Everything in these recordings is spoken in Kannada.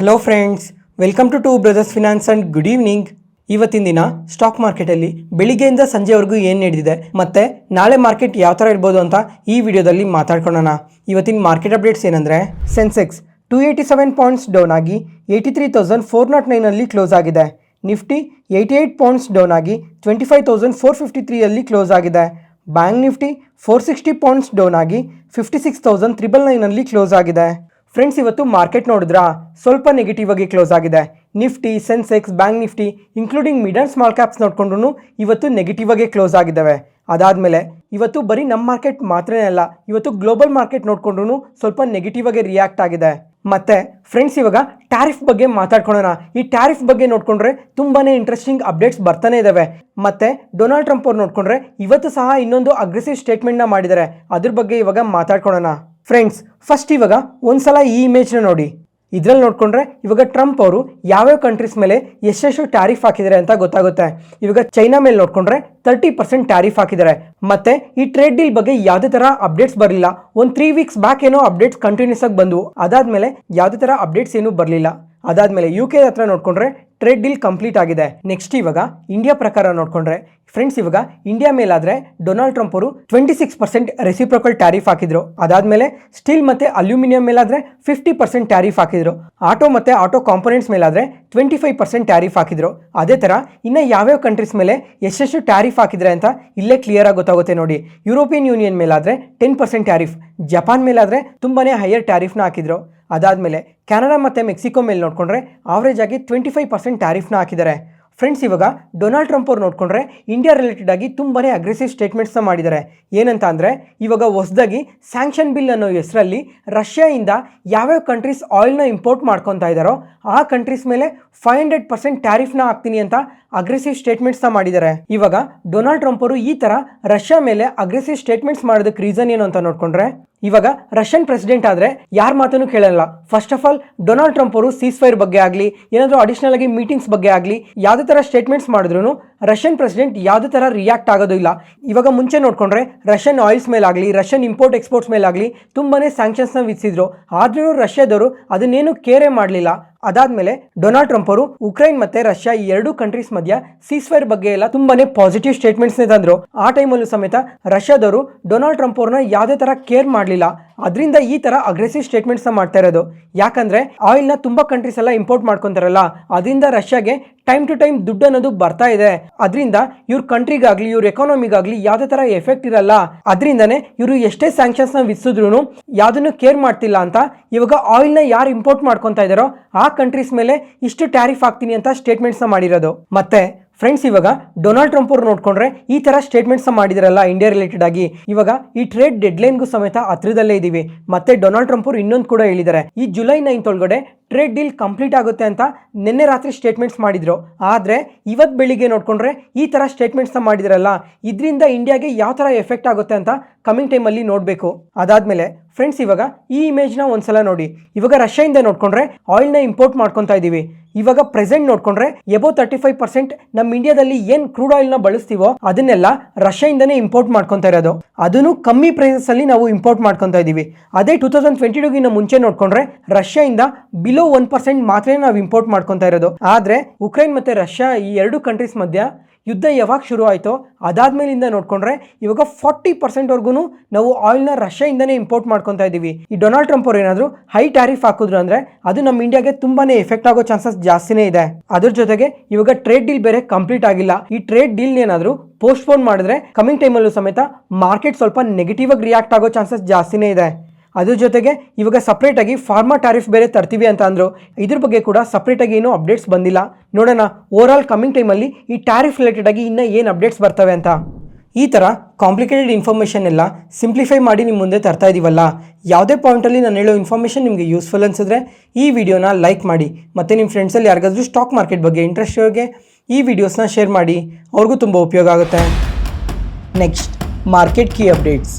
Hello friends, welcome to brothers finance and good evening. ಇವತ್ತಿನ ದಿನ ಸ್ಟಾಕ್ ಮಾರ್ಕೆಟಲ್ಲಿ ಬೆಳಿಗ್ಗೆಯಿಂದ ಸಂಜೆವರೆಗೂ ಏನು ನಡೆದಿದೆ ಮತ್ತು ನಾಳೆ ಮಾರ್ಕೆಟ್ ಯಾವ ಥರ ಇರ್ಬೋದು ಅಂತ ಈ ವಿಡಿಯೋದಲ್ಲಿ ಮಾತಾಡ್ಕೊಳ್ಳೋಣ. ಇವತ್ತಿನ ಮಾರ್ಕೆಟ್ ಅಪ್ಡೇಟ್ಸ್ ಏನಂದರೆ, ಸೆನ್ಸೆಕ್ಸ್ 287 ಪಾಯಿಂಟ್ಸ್ ಡೌನ್ ಆಗಿ 83,409 ಕ್ಲೋಸ್ ಆಗಿದೆ. ನಿಫ್ಟಿ 88 ಪಾಯಿಂಟ್ಸ್ ಡೌನ್ ಆಗಿ 25,453 ಕ್ಲೋಸ್ ಆಗಿದೆ. ಬ್ಯಾಂಕ್ ನಿಫ್ಟಿ 460 ಪಾಯಿಂಟ್ಸ್ ಡೌನ್ ಆಗಿ 56,999 ಕ್ಲೋಸ್ ಆಗಿದೆ. ಫ್ರೆಂಡ್ಸ್, ಇವತ್ತು ಮಾರ್ಕೆಟ್ ನೋಡಿದ್ರಾ, ಸ್ವಲ್ಪ ನೆಗೆಟಿವ್ ಆಗಿ ಕ್ಲೋಸ್ ಆಗಿದೆ. Nifty, Sensex, bank Nifty including mid and small caps ನೋಡ್ಕೊಂಡ್ರು ಇವತ್ತು ನೆಗೆಟಿವ್ ಆಗಿ ಕ್ಲೋಸ್ ಆಗಿದ್ದಾವೆ. ಅದಾದಮೇಲೆ ಇವತ್ತು ಬರೀ ನಮ್ಮ ಮಾರ್ಕೆಟ್ ಮಾತ್ರನೇ ಅಲ್ಲ, ಇವತ್ತು ಗ್ಲೋಬಲ್ ಮಾರ್ಕೆಟ್ ನೋಡ್ಕೊಂಡ್ರು ಸ್ವಲ್ಪ ನೆಗೆಟಿವ್ ಆಗಿ ರಿಯಾಕ್ಟ್ ಆಗಿದೆ. ಮತ್ತು ಫ್ರೆಂಡ್ಸ್, ಇವಾಗ ಟ್ಯಾರಿಫ್ ಬಗ್ಗೆ ಮಾತಾಡ್ಕೊಳ್ಳೋಣ. ಈ ಟ್ಯಾರಿಫ್ ಬಗ್ಗೆ ನೋಡಿಕೊಂಡ್ರೆ ತುಂಬಾ ಇಂಟ್ರೆಸ್ಟಿಂಗ್ ಅಪ್ಡೇಟ್ಸ್ ಬರ್ತಾನೆ ಇದ್ದಾವೆ. ಮತ್ತು ಡೊನಾಲ್ಡ್ ಟ್ರಂಪ್ ಅವ್ರು ನೋಡಿಕೊಂಡ್ರೆ ಇವತ್ತು ಸಹ ಇನ್ನೊಂದು ಅಗ್ರೆಸಿವ್ ಸ್ಟೇಟ್ಮೆಂಟ್ನ ಮಾಡಿದ್ದಾರೆ. ಅದ್ರ ಬಗ್ಗೆ ಇವಾಗ ಮಾತಾಡ್ಕೊಳ್ಳೋಣ. ಫ್ರೆಂಡ್ಸ್, ಫಸ್ಟ್ ಇವಾಗ ಒಂದ್ಸಲ ಈ ಇಮೇಜ್ನ ನೋಡಿ. ಇದರಲ್ಲಿ ನೋಡಿಕೊಂಡ್ರೆ ಇವಾಗ ಟ್ರಂಪ್ ಅವರು ಯಾವ್ಯಾವ ಕಂಟ್ರೀಸ್ ಮೇಲೆ ಎಷ್ಟೆಷ್ಟು ಟ್ಯಾರಿಫ್ ಹಾಕಿದ್ದಾರೆ ಅಂತ ಗೊತ್ತಾಗುತ್ತೆ. ಇವಾಗ ಚೈನಾ ಮೇಲೆ ನೋಡಿಕೊಂಡ್ರೆ 30% ಟ್ಯಾರಿಫ್ ಹಾಕಿದ್ದಾರೆ. ಮತ್ತು ಈ ಟ್ರೇಡ್ ಡೀಲ್ ಬಗ್ಗೆ ಯಾವುದೇ ಥರ ಅಪ್ಡೇಟ್ಸ್ ಬರಲಿಲ್ಲ. ಒಂದು 3 ವೀಕ್ಸ್ ಬ್ಯಾಕ್ ಏನೋ ಅಪ್ಡೇಟ್ಸ್ ಕಂಟಿನ್ಯೂಸ್ ಆಗಿ ಬಂದವು. ಅದಾದಮೇಲೆ ಯಾವುದೇ ಥರ ಅಪ್ಡೇಟ್ಸ್ ಏನೂ ಬರಲಿಲ್ಲ. ಅದಾದಮೇಲೆ UK ಹತ್ರ ನೋಡಿಕೊಂಡ್ರೆ ಟ್ರೇಡ್ ಡೀಲ್ ಕಂಪ್ಲೀಟ್ ಆಗಿದೆ. ನೆಕ್ಸ್ಟ್ ಇವಾಗ ಇಂಡಿಯಾ ಪ್ರಕಾರ ನೋಡಿಕೊಂಡ್ರೆ ಫ್ರೆಂಡ್ಸ್, ಇವಾಗ ಇಂಡಿಯಾ ಮೇಲಾದರೆ ಡೊನಾಲ್ಡ್ ಟ್ರಂಪ್ ಅವರು 26% ರೆಸಿಪ್ರೋಕಲ್ ಟ್ಯಾರಿಫ್ ಹಾಕಿದ್ರು. ಅದಾದಮೇಲೆ ಸ್ಟೀಲ್ ಮತ್ತು ಅಲ್ಯೂಮಿನಿಯಂ ಮೇಲಾದರೆ 50% ಟ್ಯಾರಿಫ್ ಹಾಕಿದ್ರು. ಆಟೋ ಮತ್ತು ಆಟೋ ಕಾಂಪೋನೆಂಟ್ಸ್ ಮೇಲಾದರೆ 25% ಟ್ಯಾರಿಫ್ ಹಾಕಿದ್ರು. ಅದೇ ಥರ ಇನ್ನು ಯಾವ್ಯಾವ ಕಂಟ್ರೀಸ್ ಮೇಲೆ ಎಷ್ಟೆಷ್ಟು ಟ್ಯಾರಿಫ್ ಹಾಕಿದ್ರೆ ಅಂತ ಇಲ್ಲೇ ಕ್ಲಿಯರಾಗಿ ಗೊತ್ತಾಗುತ್ತೆ ನೋಡಿ. ಯುರೋಪಿಯನ್ ಯೂನಿಯನ್ ಮೇಲಾದರೆ 10% ಟ್ಯಾರಿಫ್, ಜಪಾನ್ ಮೇಲಾದರೆ ತುಂಬಾ ಹೈಯರ್ ಟ್ಯಾರಿಫ್ನ ಹಾಕಿದ್ರು. ಅದಾದಮೇಲೆ ಕೆನಡಾ ಮತ್ತು ಮೆಕ್ಸಿಕೋ ಮೇಲೆ ನೋಡಿಕೊಂಡ್ರೆ ಆವ್ರೇಜ್ ಆಗಿ 25% ಟ್ಯಾರಿಫ್ನ ಹಾಕಿದ್ದಾರೆ. ಫ್ರೆಂಡ್ಸ್, ಇವಾಗ ಡೊನಾಲ್ಡ್ ಟ್ರಂಪ್ ಅವ್ರು ನೋಡಿಕೊಂಡ್ರೆ ಇಂಡಿಯಾ ರಿಲೇಟೆಡ್ ಆಗಿ ತುಂಬಾ ಅಗ್ರೆಸಿವ್ ಸ್ಟೇಟ್ಮೆಂಟ್ಸ್ನ ಮಾಡಿದ್ದಾರೆ. ಏನಂತ ಅಂದರೆ, ಇವಾಗ ಹೊಸದಾಗಿ ಸ್ಯಾಂಕ್ಷನ್ ಬಿಲ್ ಅನ್ನೋ ಹೆಸರಲ್ಲಿ ರಷ್ಯಾಯಿಂದ ಯಾವ್ಯಾವ ಕಂಟ್ರೀಸ್ ಆಯಿಲ್ನ ಇಂಪೋರ್ಟ್ ಮಾಡ್ಕೊತಾ ಇದ್ದಾರೋ ಆ ಕಂಟ್ರೀಸ್ ಮೇಲೆ 500% ಟ್ಯಾರಿಫ್ನ ಹಾಕ್ತೀನಿ ಅಂತ ಅಗ್ರೆಸಿವ್ ಸ್ಟೇಟ್ಮೆಂಟ್ಸ್ನ ಮಾಡಿದ್ದಾರೆ. ಇವಾಗ ಡೊನಾಲ್ಡ್ ಟ್ರಂಪ್ ಅವರು ಈ ಥರ ರಷ್ಯಾ ಮೇಲೆ ಅಗ್ರೆಸಿವ್ ಸ್ಟೇಟ್ಮೆಂಟ್ಸ್ ಮಾಡೋದಕ್ಕೆ ರೀಸನ್ ಏನು ಅಂತ ನೋಡಿಕೊಂಡ್ರೆ, ಇವಾಗ ರಷ್ಯನ್ ಪ್ರೆಸಿಡೆಂಟ್ ಆದರೆ ಯಾರ ಮಾತನ್ನು ಕೇಳಲ್ಲ. First of all Donald Trump ಅವರು ಸೀಸ್ಫೈರ್ ಬಗ್ಗೆ ಆಗಲಿ, ಏನಾದರೂ ಅಡಿಷನಲ್ ಆಗಿ ಮೀಟಿಂಗ್ಸ್ ಬಗ್ಗೆ ಆಗಲಿ ಯಾವುದೇ ಥರ ಸ್ಟೇಟ್ಮೆಂಟ್ಸ್ ಮಾಡಿದ್ರು ರಷ್ಯನ್ ಪ್ರೆಸಿಡೆಂಟ್ ಯಾವುದೇ ಥರ ರಿಯಾಕ್ಟ್ ಆಗೋದು ಇಲ್ಲ. ಇವಾಗ ಮುಂಚೆ ನೋಡಿಕೊಂಡ್ರೆ ರಷ್ಯನ್ ಆಯಿಲ್ಸ್ ಮೇಲಾಗಲಿ, ರಷ್ಯನ್ ಇಂಪೋರ್ಟ್ ಎಕ್ಸ್ಪೋರ್ಟ್ಸ್ ಮೇಲಾಗಲಿ ತುಂಬಾ ಸ್ಯಾಂಕ್ಷನ್ಸ್ನ ವಿಧಿಸಿದ್ರು. ಆದ್ರೂ ರಷ್ಯಾದವರು ಅದನ್ನೇನು ಕೇರೇ ಮಾಡಲಿಲ್ಲ. ಅದಾದಮೇಲೆ ಡೊನಾಲ್ಡ್ ಟ್ರಂಪ್ ಅವರು ಉಕ್ರೈನ್ ಮತ್ತು ರಷ್ಯಾ ಈ ಎರಡೂ ಕಂಟ್ರೀಸ್ ಮಧ್ಯ ಸೀಸ್ಫೈರ್ ಬಗ್ಗೆ ಎಲ್ಲ ತುಂಬಾನೇ ಪಾಸಿಟಿವ್ ಸ್ಟೇಟ್ಮೆಂಟ್ಸ್ನೇ ತಂದರು. ಆ ಟೈಮಲ್ಲೂ ಸಮೇತ ರಷ್ಯಾದವರು ಡೊನಾಲ್ಡ್ ಟ್ರಂಪ್ ಅವ್ರನ್ನ ಯಾವುದೇ ಥರ ಕೇರ್ ಮಾಡಲಿಲ್ಲ. ಅದರಿಂದ ಈ ಥರ ಅಗ್ರೆಸಿವ್ ಸ್ಟೇಟ್ಮೆಂಟ್ಸ್ನ ಮಾಡ್ತಾ ಇರೋದು. ಯಾಕಂದರೆ ಆಯಿಲ್ನ ತುಂಬ ಕಂಟ್ರೀಸ್ ಎಲ್ಲ ಇಂಪೋರ್ಟ್ ಮಾಡ್ಕೊತಾರಲ್ಲ, ಅದರಿಂದ ರಷ್ಯಾಗೆ ಟೈಮ್ ಟು ಟೈಮ್ ದುಡ್ಡು ಅನ್ನೋದು ಬರ್ತಾ ಇದೆ. ಅದರಿಂದ ಇವ್ರ ಕಂಟ್ರಿಗಾಗಲಿ ಇವ್ರ ಎಕಾನಮಿಗಾಗಲಿ ಯಾವುದೇ ಥರ ಎಫೆಕ್ಟ್ ಇರಲ್ಲ. ಅದರಿಂದನೇ ಇವರು ಎಷ್ಟೇ ಸ್ಯಾಂಕ್ಷನ್ಸ್ನ ವಿಧಿಸಿದ್ರು ಯಾವುದನ್ನು ಕೇರ್ ಮಾಡ್ತಿಲ್ಲ ಅಂತ ಇವಾಗ ಆಯಿಲ್ನ ಯಾರು ಇಂಪೋರ್ಟ್ ಮಾಡ್ಕೊತಾ ಇದ್ದಾರೋ ಆ ಕಂಟ್ರೀಸ್ ಮೇಲೆ ಇಷ್ಟು ಟ್ಯಾರಿಫ್ ಹಾಕ್ತೀನಿ ಅಂತ ಸ್ಟೇಟ್ಮೆಂಟ್ಸ್ನ ಮಾಡಿರೋದು. ಮತ್ತೆ ಫ್ರೆಂಡ್ಸ್, ಇವಾಗ ಡೊನಾಲ್ಡ್ ಟ್ರಂಪ್ ಅವರು ನೋಡಿಕೊಂಡ್ರೆ ಈ ಥರ ಸ್ಟೇಟ್ಮೆಂಟ್ಸ್ ಮಾಡಿದಾರಲ್ಲ ಇಂಡಿಯಾ ರಿಲೇಟೆಡ್ ಆಗಿ, ಇವಾಗ ಈ ಟ್ರೇಡ್ ಡೆಡ್ಲೈನ್ಗೂ ಸಮೇತ ಹತ್ರದಲ್ಲೇ ಇದ್ದೀವಿ. ಮತ್ತೆ ಡೊನಾಲ್ಡ್ ಟ್ರಂಪ್ ಅವರು ಇನ್ನೊಂದು ಕೂಡ ಹೇಳಿದ್ದಾರೆ, ಈ ಜುಲೈ 9 ಒಳಗಡೆ ಟ್ರೇಡ್ ಡೀಲ್ ಕಂಪ್ಲೀಟ್ ಆಗುತ್ತೆ ಅಂತ ನಿನ್ನೆ ರಾತ್ರಿ ಸ್ಟೇಟ್ಮೆಂಟ್ಸ್ ಮಾಡಿದ್ರು. ಆದರೆ ಇವತ್ತು ಬೆಳಿಗ್ಗೆ ನೋಡಿಕೊಂಡ್ರೆ ಈ ಥರ ಸ್ಟೇಟ್ಮೆಂಟ್ಸ್ನ ಮಾಡಿದಾರಲ್ಲ, ಇದರಿಂದ ಇಂಡಿಯಾಗೆ ಯಾವ ಥರ ಎಫೆಕ್ಟ್ ಆಗುತ್ತೆ ಅಂತ ಕಮಿಂಗ್ ಟೈಮಲ್ಲಿ ನೋಡಬೇಕು. ಅದಾದಮೇಲೆ ಫ್ರೆಂಡ್ಸ್, ಇವಾಗ ಈ ಇಮೇಜ್ನ ಒಂದ್ಸಲ ನೋಡಿ. ಇವಾಗ ರಷ್ಯಾಯಿಂದ ನೋಡಿಕೊಂಡ್ರೆ ಆಯಿಲ್ನ ಇಂಪೋರ್ಟ್ ಮಾಡ್ಕೊತಾ ಇದ್ದೀವಿ. ಇವಾಗ ಪ್ರೆಸೆಂಟ್ ನೋಡಿಕೊಂಡ್ರೆ ಎಬೋವ್ 35% ನಮ್ಮ ಇಂಡಿಯಾದಲ್ಲಿ ಏನು ಕ್ರೂಡ್ ಆಯಿಲ್ನ ಬಳಸ್ತೀವೋ ಅದನ್ನೆಲ್ಲ ರಷ್ಯಾಯಿಂದನೇ ಇಂಪೋರ್ಟ್ ಮಾಡ್ಕೊತಾ ಇರೋದು. ಅದನ್ನು ಕಮ್ಮಿ ಪ್ರೈಸಸ್ಸಲ್ಲಿ ನಾವು ಇಂಪೋರ್ಟ್ ಮಾಡ್ಕೊತಾ ಇದ್ದೀವಿ. ಅದೇ 2022ಗಿನ್ನ ಮುಂಚೆ ನೋಡಿಕೊಂಡ್ರೆ ರಷ್ಯಾಯಿಂದ ಬಿಲೋ 1% ಮಾತ್ರ ನಾವು ಇಂಪೋರ್ಟ್ ಮಾಡ್ಕೊತಾ ಇರೋದು. ಆದರೆ ಉಕ್ರೈನ್ ಮತ್ತು ರಷ್ಯಾ ಈ ಎರಡು ಕಂಟ್ರೀಸ್ ಮಧ್ಯ ಯುದ್ಧ ಯಾವಾಗ ಶುರು ಆಯಿತೋ ಅದಾದ್ಮೇಲಿಂದ ನೋಡಿಕೊಂಡ್ರೆ ಇವಾಗ 40%ವರೆಗೂ ನಾವು ಆಯಿಲ್ನ ರಷ್ಯಾಯಿಂದನೇ ಇಂಪೋರ್ಟ್ ಮಾಡ್ಕೊತಾ ಇದ್ದೀವಿ. ಈ ಡೊನಾಲ್ಡ್ ಟ್ರಂಪ್ ಅವರು ಏನಾದರೂ ಹೈ ಟ್ಯಾರಿಫ್ ಹಾಕಿದ್ರು ಅಂದರೆ ಅದು ನಮ್ಮ ಇಂಡಿಯಾಗೆ ತುಂಬಾ ಎಫೆಕ್ಟ್ ಆಗೋ ಚಾನ್ಸಸ್ ಜಾಸ್ತಿನೇ ಇದೆ. ಅದ್ರ ಜೊತೆಗೆ ಇವಾಗ ಟ್ರೇಡ್ ಡೀಲ್ ಬೇರೆ ಕಂಪ್ಲೀಟ್ ಆಗಿಲ್ಲ. ಈ ಟ್ರೇಡ್ ಡೀಲ್ ಏನಾದರೂ ಪೋಸ್ಟ್ಪೋನ್ ಮಾಡಿದ್ರೆ ಕಮಿಂಗ್ ಟೈಮಲ್ಲೂ ಸಮೇತ ಮಾರ್ಕೆಟ್ ಸ್ವಲ್ಪ ನೆಗೆಟಿವ್ ಆಗಿ ರಿಯಾಕ್ಟ್ ಆಗೋ ಚಾನ್ಸಸ್ ಜಾಸ್ತಿನೇ ಇದೆ. ಅದ್ರ ಜೊತೆಗೆ ಇವಾಗ ಸಪ್ರೇಟಾಗಿ ಫಾರ್ಮಾ ಟ್ಯಾರಿಫ್ ಬೇರೆ ತರ್ತೀವಿ ಅಂತ ಅಂದರು. ಇದ್ರ ಬಗ್ಗೆ ಕೂಡ ಸಪ್ರೇಟಾಗಿ ಏನೂ ಅಪ್ಡೇಟ್ಸ್ ಬಂದಿಲ್ಲ. ನೋಡೋಣ ಓವರ್ ಆಲ್ ಕಮಿಂಗ್ ಟೈಮಲ್ಲಿ ಈ ಟ್ಯಾರಿಫ್ ರಿಲೇಟೆಡ್ ಆಗಿ ಇನ್ನೂ ಏನು ಅಪ್ಡೇಟ್ಸ್ ಬರ್ತವೆ ಅಂತ. ಈ ಥರ ಕಾಂಪ್ಲಿಕೇಟೆಡ್ ಇನ್ಫಾರ್ಮೇಷನ್ ಎಲ್ಲ ಸಿಂಪ್ಲಿಫೈ ಮಾಡಿ ನಿಮ್ಮ ಮುಂದೆ ತರ್ತಾ ಇದ್ದೀವಲ್ಲ. ಯಾವುದೇ ಪಾಯಿಂಟಲ್ಲಿ ನಾನು ಹೇಳೋ ಇನ್ಫಾರ್ಮೇಷನ್ ನಿಮಗೆ ಯೂಸ್ಫುಲ್ ಅನಿಸಿದ್ರೆ ಈ ವಿಡಿಯೋನ ಲೈಕ್ ಮಾಡಿ. ಮತ್ತು ನಿಮ್ಮ ಫ್ರೆಂಡ್ಸಲ್ಲಿ ಯಾರಿಗಾದ್ರೂ ಸ್ಟಾಕ್ ಮಾರ್ಕೆಟ್ ಬಗ್ಗೆ ಇಂಟ್ರೆಸ್ಟ್ ಇರೋರಿಗೆ ಈ ವಿಡಿಯೋಸ್ನ ಶೇರ್ ಮಾಡಿ, ಅವ್ರಿಗೂ ತುಂಬ ಉಪಯೋಗ ಆಗುತ್ತೆ. Next market key updates.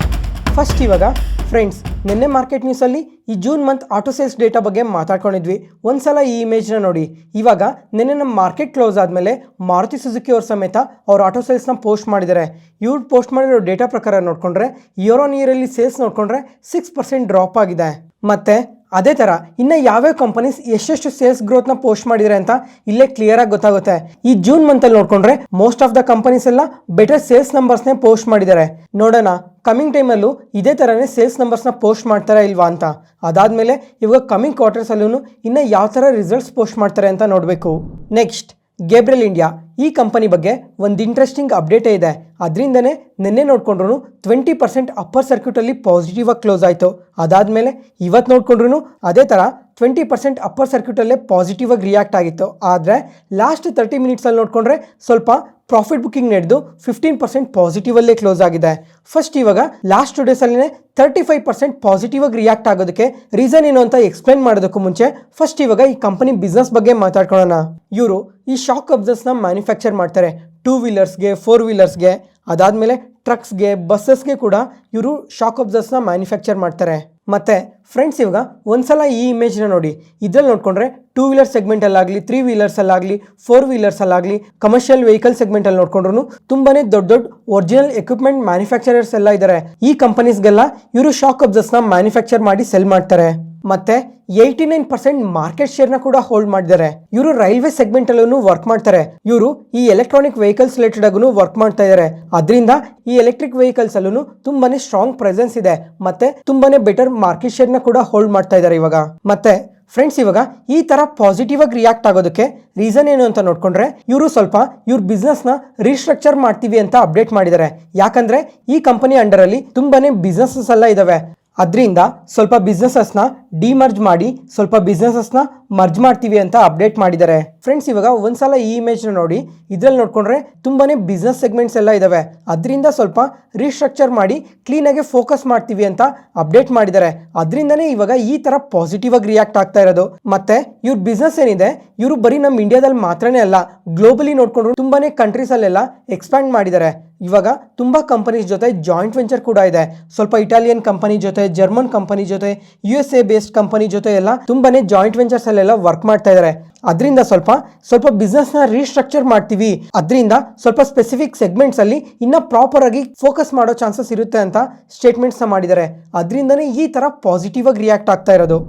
First ಇವಾಗ ಫ್ರೆಂಡ್ಸ್, ನಿನ್ನೆ ಮಾರ್ಕೆಟ್ ನ್ಯೂಸಲ್ಲಿ ಈ June month auto sales data ಬಗ್ಗೆ ಮಾತಾಡ್ಕೊಂಡಿದ್ವಿ. ಒಂದ್ಸಲ ಈ ಇಮೇಜ್ನ ನೋಡಿ. ಇವಾಗ ನಿನ್ನೆ ನಮ್ಮ ಮಾರ್ಕೆಟ್ ಕ್ಲೋಸ್ ಆದಮೇಲೆ ಮಾರುತಿ ಸುಜುಕಿ ಅವ್ರ ಸಮೇತ ಅವ್ರ ಆಟೋ ಸೇಲ್ಸ್ನ ಪೋಸ್ಟ್ ಮಾಡಿದ್ದಾರೆ. ಇವ್ರು ಪೋಸ್ಟ್ ಮಾಡಿರೋ ಡೇಟಾ ಪ್ರಕಾರ ನೋಡಿಕೊಂಡ್ರೆ ಇಯರ್ ಆನ್ ಇಯರಲ್ಲಿ ಸೇಲ್ಸ್ ನೋಡಿಕೊಂಡ್ರೆ 6% ಡ್ರಾಪ್ ಆಗಿದೆ. ಮತ್ತು ಅದೇ ಥರ ಇನ್ನು ಯಾವ್ಯಾವ ಕಂಪನೀಸ್ ಎಷ್ಟೆಷ್ಟು ಸೇಲ್ಸ್ ಗ್ರೋತ್ನ ಪೋಸ್ಟ್ ಮಾಡಿದ್ದಾರೆ ಅಂತ ಇಲ್ಲೇ ಕ್ಲಿಯರ್ ಆಗಿ ಗೊತ್ತಾಗುತ್ತೆ. ಈ ಜೂನ್ ಮಂತಲ್ಲಿ ನೋಡ್ಕೊಂಡ್ರೆ ಮೋಸ್ಟ್ ಆಫ್ ದ ಕಂಪನೀಸ್ ಎಲ್ಲ ಬೆಟರ್ ಸೇಲ್ಸ್ ನಂಬರ್ಸ್ನೇ ಪೋಸ್ಟ್ ಮಾಡಿದ್ದಾರೆ. ನೋಡೋಣ ಕಮಿಂಗ್ ಟೈಮಲ್ಲೂ ಇದೇ ಥರನೇ ಸೇಲ್ಸ್ ನಂಬರ್ಸ್ನ ಪೋಸ್ಟ್ ಮಾಡ್ತಾರಾ ಇಲ್ವಾ ಅಂತ. ಅದಾದಮೇಲೆ ಇವಾಗ ಕಮಿಂಗ್ ಕ್ವಾರ್ಟರ್ಸಲ್ಲೂ ಇನ್ನು ಯಾವ ಥರ ರಿಸಲ್ಟ್ಸ್ ಪೋಸ್ಟ್ ಮಾಡ್ತಾರೆ ಅಂತ ನೋಡಬೇಕು. ನೆಕ್ಸ್ಟ್ ಗೇಬ್ರಿಯಲ್ ಇಂಡಿಯಾ, ಈ ಕಂಪನಿ ಬಗ್ಗೆ ಒಂದು ಇಂಟ್ರೆಸ್ಟಿಂಗ್ ಅಪ್ಡೇಟೇ ಇದೆ. ಅದರಿಂದನೇ ನಿನ್ನೆ ನೋಡ್ಕೊಂಡ್ರು 20% ಅಪ್ಪರ್ ಸರ್ಕ್ಯೂಟಲ್ಲಿ ಪಾಸಿಟಿವ್ ಆಗಿ ಕ್ಲೋಸ್ ಆಯಿತು. ಅದಾದಮೇಲೆ ಇವತ್ತು ನೋಡ್ಕೊಂಡ್ರು ಅದೇ ಥರ 20% ಅಪ್ಪರ್ ಸರ್ಕ್ಯೂಟಲ್ಲೇ ಪಾಸಿಟಿವ್ ಆಗಿ ರಿಯಾಕ್ಟ್ ಆಗಿತ್ತು. ಆದರೆ ಲಾಸ್ಟ್ 30 ಮಿನಿಟ್ಸಲ್ಲಿ ನೋಡಿಕೊಂಡ್ರೆ ಸ್ವಲ್ಪ ಪ್ರಾಫಿಟ್ ಬುಕ್ಕಿಂಗ್ ನಡೆದು 15% ಪಾಸಿಟಿವಲ್ಲೇ ಕ್ಲೋಸ್ ಆಗಿದೆ. ಫಸ್ಟ್ ಇವಾಗ ಲಾಸ್ಟ್ 2 ಡೇಸಲ್ಲೇ 35% ಪಾಸಿಟಿವ್ ಆಗಿ ರಿಯಾಕ್ಟ್ ಆಗೋದಕ್ಕೆ ರೀಸನ್ ಏನು ಅಂತ ಎಕ್ಸ್ಪ್ಲೈನ್ ಮಾಡೋದಕ್ಕೂ ಮುಂಚೆ ಫಸ್ಟ್ ಇವಾಗ ಈ ಕಂಪನಿ ಬಿಸ್ನೆಸ್ ಬಗ್ಗೆ ಮಾತಾಡ್ಕೊಳ್ಳೋಣ. ಇವರು ಈ ಶಾಕ್ ಅಬ್ಸರ್ಸ್ನ ಮ್ಯಾನುಫ್ಯಾಕ್ಚರ್ ಮಾಡ್ತಾರೆ 2 ವೀಲರ್ಸ್ಗೆ 4 ವೀಲರ್ಸ್ಗೆ, ಅದಾದಮೇಲೆ ಟ್ರಕ್ಸ್ಗೆ ಬಸ್ಸಸ್ಗೆ ಕೂಡ ಇವರು ಶಾಕ್ ಅಬ್ಸರ್ಸ್ನ ಮ್ಯಾನುಫ್ಯಾಕ್ಚರ್ ಮಾಡ್ತಾರೆ. ಮತ್ತು ಫ್ರೆಂಡ್ಸ್ ಇವಾಗ ಒಂದ್ಸಲ ಈ ಇಮೇಜ್ನ ನೋಡಿ. ಇದರಲ್ಲಿ ನೋಡಿಕೊಂಡ್ರೆ 2 ವೀಲರ್ ಸೆಗ್ಮೆಂಟಲ್ಲಾಗಲಿ 3 ವೀಲರ್ಸಲ್ಲಾಗಲಿ 4 ವೀಲರ್ಸಲ್ಲಾಗಲಿ ಕಮರ್ಷಿಯಲ್ ವೆಹಿಕಲ್ ಸೆಗ್ಮೆಂಟಲ್ಲಿ ನೋಡ್ಕೊಂಡ್ರು ತುಂಬಾ ದೊಡ್ಡ ಒರಿಜಿನಲ್ ಎಕ್ವಿಪ್ಮೆಂಟ್ ಮ್ಯಾನುಫ್ಯಾಕ್ಚರರ್ಸ್ ಎಲ್ಲ ಇದ್ದಾರೆ. ಈ ಕಂಪನೀಸ್ಗೆಲ್ಲ ಇವರು ಶಾಕ್ ಅಬ್ಸರ್ಸ್ನ ಮ್ಯಾನುಫ್ಯಾಕ್ಚರ್ ಮಾಡಿ ಸೆಲ್ ಮಾಡ್ತಾರೆ. ಮತ್ತೆ 89% ಮಾರ್ಕೆಟ್ ಶೇರ್ನ ಕೂಡ ಹೋಲ್ಡ್ ಮಾಡಿದ್ದಾರೆ. ಇವರು ರೈಲ್ವೆ ಸೆಗ್ಮೆಂಟ್ ಅಲ್ಲೂ ವರ್ಕ್ ಮಾಡ್ತಾರೆ. ಇವರು ಈ ಎಲೆಕ್ಟ್ರಾನಿಕ್ ವೆಹಿಕಲ್ಸ್ ರಿಲೇಟೆಡ್ ಆಗೂ ವರ್ಕ್ ಮಾಡ್ತಾ ಇದ್ದಾರೆ. ಅದರಿಂದ ಈ ಎಲೆಕ್ಟ್ರಿಕ್ ವೆಹಿಕಲ್ಸ್ ಅಲ್ಲೂ ತುಂಬಾನೇ ಸ್ಟ್ರಾಂಗ್ ಪ್ರೆಸೆನ್ಸ್ ಇದೆ. ಮತ್ತೆ ತುಂಬಾನೇ ಬೆಟರ್ ಮಾರ್ಕೆಟ್ ಶೇರ್ನ ಕೂಡ ಹೋಲ್ಡ್ ಮಾಡ್ತಾ ಇದ್ದಾರೆ ಇವಾಗ. ಮತ್ತೆ ಫ್ರೆಂಡ್ಸ್ ಇವಾಗ ಈ ತರ ಪಾಸಿಟಿವ್ ಆಗಿ ರಿಯಾಕ್ಟ್ ಆಗೋದಕ್ಕೆ ರೀಸನ್ ಏನು ಅಂತ ನೋಡ್ಕೊಂಡ್ರೆ ಇವರು ಸ್ವಲ್ಪ ಇವ್ರ ಬಿಸ್ನೆಸ್ ನ ರೀಸ್ಟ್ರಕ್ಚರ್ ಮಾಡ್ತೀವಿ ಅಂತ ಅಪ್ಡೇಟ್ ಮಾಡಿದ್ದಾರೆ. ಯಾಕಂದ್ರೆ ಈ ಕಂಪನಿ ಅಂಡರ್ ಅಲ್ಲಿ ತುಂಬಾನೇ ಬಿಸ್ನೆಸಸ್ ಎಲ್ಲ ಇದಾವೆ. ಅದರಿಂದ ಸ್ವಲ್ಪ ಬಿಸ್ನೆಸಸ್ನ ಡಿಮರ್ಜ್ ಮಾಡಿ ಸ್ವಲ್ಪ ಬಿಸ್ನೆಸಸ್ನ ಮರ್ಜ್ ಮಾಡ್ತೀವಿ ಅಂತ ಅಪ್ಡೇಟ್ ಮಾಡಿದ್ದಾರೆ. ಫ್ರೆಂಡ್ಸ್ ಇವಾಗ ಒಂದ್ಸಲ ಈ ಇಮೇಜ್ನ ನೋಡಿ. ಇದರಲ್ಲಿ ನೋಡ್ಕೊಂಡ್ರೆ ತುಂಬಾನೇ ಬಿಸ್ನೆಸ್ ಸೆಗ್ಮೆಂಟ್ಸ್ ಎಲ್ಲ ಇದಾವೆ. ಅದರಿಂದ ಸ್ವಲ್ಪ ರೀಸ್ಟ್ರಕ್ಚರ್ ಮಾಡಿ ಕ್ಲೀನಾಗಿ ಫೋಕಸ್ ಮಾಡ್ತೀವಿ ಅಂತ ಅಪ್ಡೇಟ್ ಮಾಡಿದ್ದಾರೆ. ಅದರಿಂದನೇ ಇವಾಗ ಈ ಥರ ಪಾಸಿಟಿವ್ ಆಗಿ ರಿಯಾಕ್ಟ್ ಆಗ್ತಾ ಇರೋದು. ಮತ್ತೆ ಇವ್ರ ಬಿಸ್ನೆಸ್ ಏನಿದೆ ಇವರು ಬರೀ ನಮ್ಮ ಇಂಡಿಯಾದಲ್ಲಿ ಮಾತ್ರನೇ ಅಲ್ಲ, ಗ್ಲೋಬಲಿ ನೋಡ್ಕೊಂಡ್ರು ತುಂಬಾನೇ ಕಂಟ್ರೀಸಲ್ಲೆಲ್ಲ ಎಕ್ಸ್ಪ್ಯಾಂಡ್ ಮಾಡಿದ್ದಾರೆ. ಇವಾಗ ತುಂಬ ಕಂಪನೀಸ್ ಜೊತೆ ಜಾಯಿಂಟ್ ವೆಂಚರ್ ಕೂಡ ಇದೆ. ಸ್ವಲ್ಪ ಇಟಾಲಿಯನ್ ಕಂಪನಿ ಜೊತೆ, ಜರ್ಮನ್ ಕಂಪನಿ ಜೊತೆ, USA ಬೇಸ್ಡ್ ಕಂಪನಿ ಜೊತೆ ಎಲ್ಲ ತುಂಬಾನೇ ಜಾಯಿಂಟ್ ವೆಂಚರ್ಸ್ ಅಲ್ಲೆಲ್ಲ ವರ್ಕ್ ಮಾಡ್ತಾ ಇದ್ದಾರೆ. ಅದರಿಂದ ಸ್ವಲ್ಪ ಬಿಸ್ನೆಸ್ನ ರೀಸ್ಟ್ರಕ್ಚರ್ ಮಾಡ್ತೀವಿ, ಅದರಿಂದ ಸ್ವಲ್ಪ ಸ್ಪೆಸಿಫಿಕ್ ಸೆಗ್ಮೆಂಟ್ಸ್ ಅಲ್ಲಿ ಇನ್ನ ಪ್ರಾಪರ್ ಆಗಿ ಫೋಕಸ್ ಮಾಡೋ ಚಾನ್ಸಸ್ ಇರುತ್ತೆ ಅಂತ ಸ್ಟೇಟ್ಮೆಂಟ್ಸ್ನ ಮಾಡಿದ್ದಾರೆ. ಅದರಿಂದನೇ ಈ ಥರ ಪಾಸಿಟಿವ್ ಆಗಿ ರಿಯಾಕ್ಟ್ ಆಗ್ತಾ ಇರೋದು.